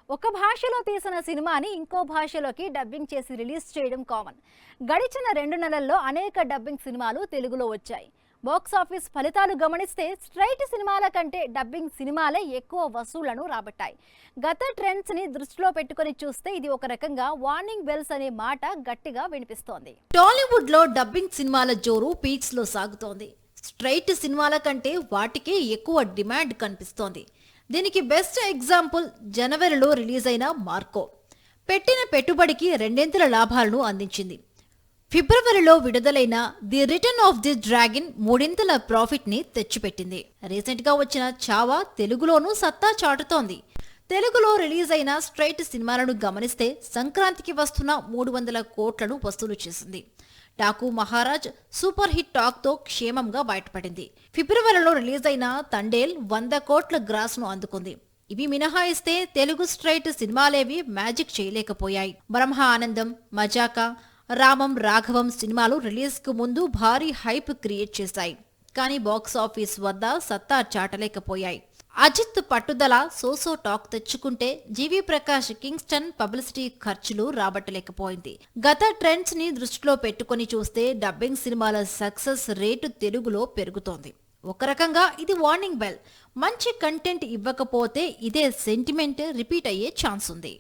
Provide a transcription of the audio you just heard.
ఒక భాషలో తీసిన సినిమాని ఇంకో భాషలోకి డబ్బింగ్ చేసి రిలీజ్ చేయడం కామన్. గడిచిన 2 నెలల్లో అనేక డబ్బింగ్ సినిమాలు తెలుగులో వచ్చాయి. బాక్స్ ఆఫీస్ ఫలితాలు గమనిస్తే స్ట్రైట్ సినిమాల కంటే డబ్బింగ్ సినిమాలే ఎక్కువ వసూళ్లను రాబట్టాయి. గత ట్రెండ్స్ ని దృష్టిలో పెట్టుకొని చూస్తే ఇది ఒక రకంగా వార్నింగ్ బెల్స్ అనే మాట గట్టిగా వినిపిస్తోంది. టాలీవుడ్ లో డబ్బింగ్ సినిమాల జోరు పీక్స్ లో సాగుతోంది. స్ట్రైట్ సినిమాల కంటే వాటికే ఎక్కువ డిమాండ్ కనిపిస్తోంది. దీనికి బెస్ట్ ఎగ్జాంపుల్ జనవరిలో రిలీజ్ అయిన మార్కో. పెట్టిన పెట్టుబడికి రెండింతల లాభాలను అందించింది. ఫిబ్రవరిలో విడుదలైన the return of the dragon మూడింతల ప్రాఫిట్ ని తెచ్చిపెట్టింది. రీసెంట్ గా వచ్చిన చావా తెలుగులోనూ సత్తా చాటుతోంది. తెలుగులో రిలీజ్ అయిన స్ట్రైట్ సినిమాలను గమనిస్తే సంక్రాంతికి వస్తున్న 300 కోట్లను వసూలు చేసింది. Talk Maharaj super hit talk తో క్షేమంగా బయటపడింది. ఫిబ్రవరిలో రిలీజ్ అయిన తండేల్ 100 కోట్ల గ్రాస్ ను అందుకుంది. ఇవి మినహాయిస్తే తెలుగు స్ట్రైట్ సినిమాలేవి మ్యాజిక్ చేయలేకపోయాయి. బ్రహ్మ ఆనందం, మజాకా, రామం రాఘవం సినిమాలు రిలీజ్ కు ముందు భారీ హైప్ క్రియేట్ చేశాయి. కానీ బాక్స్ ఆఫీస్ వద్ద సత్తా చాటలేకపోయాయి. అజిత్ పట్టుదల సోసో టాక్ తెచ్చుకుంటే జీవి ప్రకాష్ కింగ్స్టన్ పబ్లిసిటీ ఖర్చులు రాబట్టలేకపోయింది. గత ట్రెండ్స్ ని దృష్టిలో పెట్టుకుని చూస్తే డబ్బింగ్ సినిమాల సక్సెస్ రేటు తెలుగులో పెరుగుతోంది. ఒక రకంగా ఇది వార్నింగ్ బెల్. మంచి కంటెంట్ ఇవ్వకపోతే ఇదే సెంటిమెంట్ రిపీట్ అయ్యే ఛాన్స్ ఉంది.